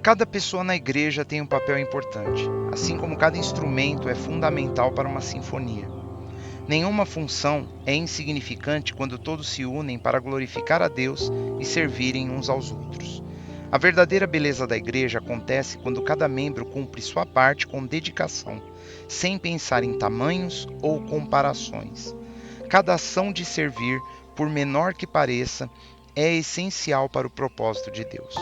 Cada pessoa na igreja tem um papel importante, assim como cada instrumento é fundamental para uma sinfonia. Nenhuma função é insignificante quando todos se unem para glorificar a Deus e servirem uns aos outros. A verdadeira beleza da igreja acontece quando cada membro cumpre sua parte com dedicação, sem pensar em tamanhos ou comparações. Cada ação de servir, por menor que pareça, é essencial para o propósito de Deus.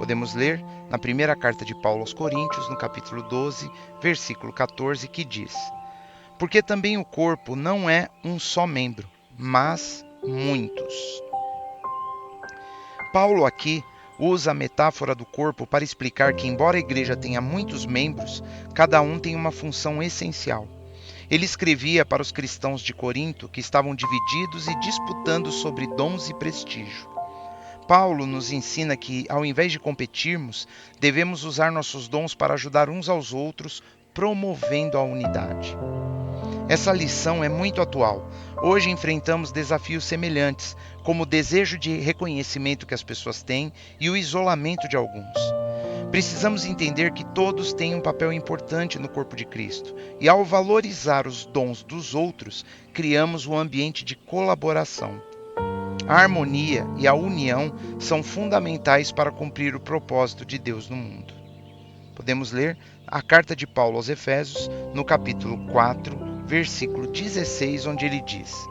Podemos ler na primeira carta de Paulo aos Coríntios, no capítulo 12, versículo 14, que diz: Porque também o corpo não é um só membro, mas muitos. Paulo aqui usa a metáfora do corpo para explicar que, embora a igreja tenha muitos membros, cada um tem uma função essencial. Ele escrevia para os cristãos de Corinto que estavam divididos e disputando sobre dons e prestígio. Paulo nos ensina que, ao invés de competirmos, devemos usar nossos dons para ajudar uns aos outros, promovendo a unidade. Essa lição é muito atual. Hoje enfrentamos desafios semelhantes, como o desejo de reconhecimento que as pessoas têm e o isolamento de alguns. Precisamos entender que todos têm um papel importante no corpo de Cristo, e ao valorizar os dons dos outros, criamos um ambiente de colaboração. A harmonia e a união são fundamentais para cumprir o propósito de Deus no mundo. Podemos ler a carta de Paulo aos Efésios, no capítulo 4, versículo 16, onde ele diz: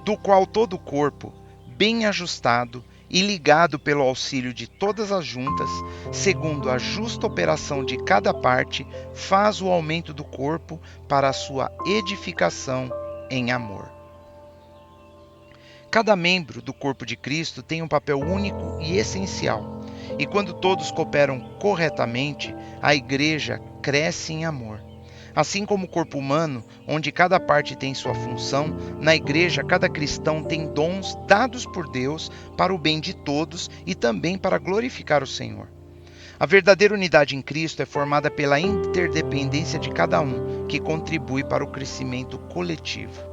Do qual todo o corpo, bem ajustado e ligado pelo auxílio de todas as juntas, segundo a justa operação de cada parte, faz o aumento do corpo para a sua edificação em amor. Cada membro do corpo de Cristo tem um papel único e essencial, e quando todos cooperam corretamente, a igreja cresce em amor. Assim como o corpo humano, onde cada parte tem sua função, na igreja cada cristão tem dons dados por Deus para o bem de todos e também para glorificar o Senhor. A verdadeira unidade em Cristo é formada pela interdependência de cada um, que contribui para o crescimento coletivo.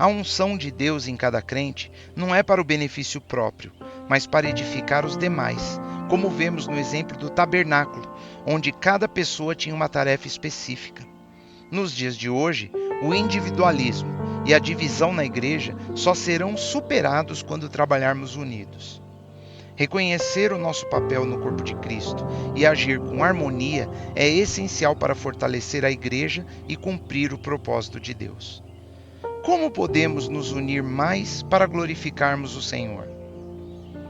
A unção de Deus em cada crente não é para o benefício próprio, mas para edificar os demais, como vemos no exemplo do tabernáculo, onde cada pessoa tinha uma tarefa específica. Nos dias de hoje, o individualismo e a divisão na igreja só serão superados quando trabalharmos unidos. Reconhecer o nosso papel no corpo de Cristo e agir com harmonia é essencial para fortalecer a igreja e cumprir o propósito de Deus. Como podemos nos unir mais para glorificarmos o Senhor?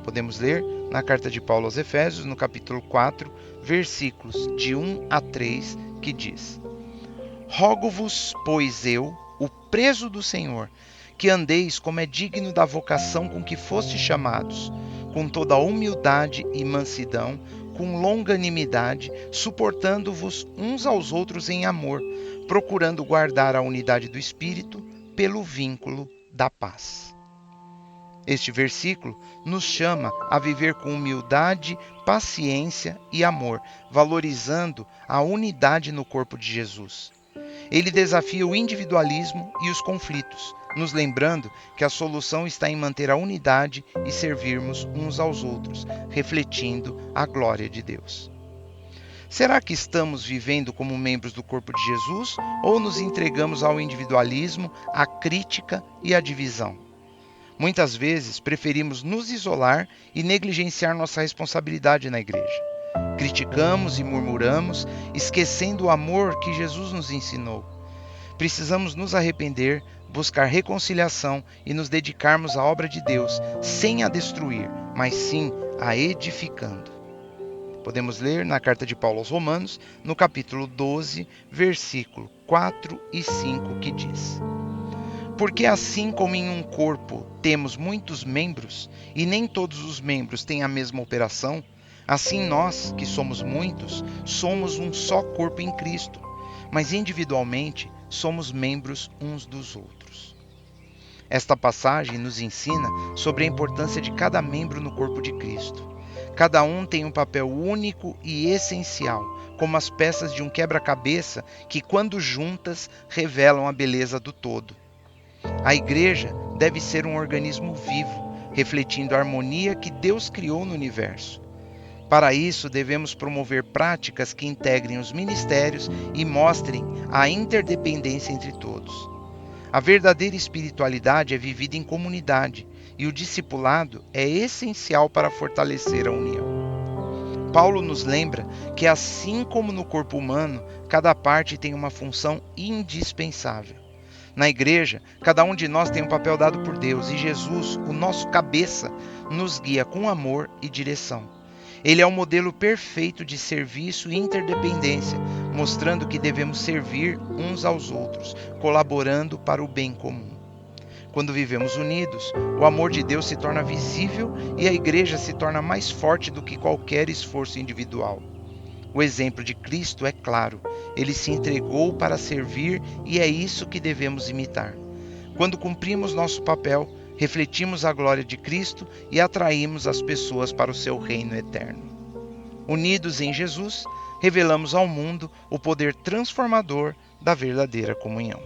Podemos ler na carta de Paulo aos Efésios, no capítulo 4, versículos de 1 a 3, que diz: Rogo-vos, pois eu, o preso do Senhor, que andeis como é digno da vocação com que fostes chamados, com toda a humildade e mansidão, com longanimidade, suportando-vos uns aos outros em amor, procurando guardar a unidade do Espírito pelo vínculo da paz. Este versículo nos chama a viver com humildade, paciência e amor, valorizando a unidade no corpo de Jesus. Ele desafia o individualismo e os conflitos, nos lembrando que a solução está em manter a unidade e servirmos uns aos outros, refletindo a glória de Deus. Será que estamos vivendo como membros do corpo de Jesus ou nos entregamos ao individualismo, à crítica e à divisão? Muitas vezes preferimos nos isolar e negligenciar nossa responsabilidade na igreja. Criticamos e murmuramos, esquecendo o amor que Jesus nos ensinou. Precisamos nos arrepender, buscar reconciliação e nos dedicarmos à obra de Deus, sem a destruir, mas sim a edificando. Podemos ler na carta de Paulo aos Romanos, no capítulo 12, versículo 4 e 5, que diz: Porque assim como em um corpo temos muitos membros, e nem todos os membros têm a mesma operação, assim nós, que somos muitos, somos um só corpo em Cristo, mas individualmente somos membros uns dos outros. Esta passagem nos ensina sobre a importância de cada membro no corpo de Cristo. Cada um tem um papel único e essencial, como as peças de um quebra-cabeça que, quando juntas, revelam a beleza do todo. A igreja deve ser um organismo vivo, refletindo a harmonia que Deus criou no universo. Para isso, devemos promover práticas que integrem os ministérios e mostrem a interdependência entre todos. A verdadeira espiritualidade é vivida em comunidade e o discipulado é essencial para fortalecer a união. Paulo nos lembra que, assim como no corpo humano, cada parte tem uma função indispensável. Na igreja, cada um de nós tem um papel dado por Deus e Jesus, o nosso cabeça, nos guia com amor e direção. Ele é o modelo perfeito de serviço e interdependência, mostrando que devemos servir uns aos outros, colaborando para o bem comum. Quando vivemos unidos, o amor de Deus se torna visível e a igreja se torna mais forte do que qualquer esforço individual. O exemplo de Cristo é claro. Ele se entregou para servir e é isso que devemos imitar. Quando cumprimos nosso papel, refletimos a glória de Cristo e atraímos as pessoas para o seu reino eterno. Unidos em Jesus, revelamos ao mundo o poder transformador da verdadeira comunhão.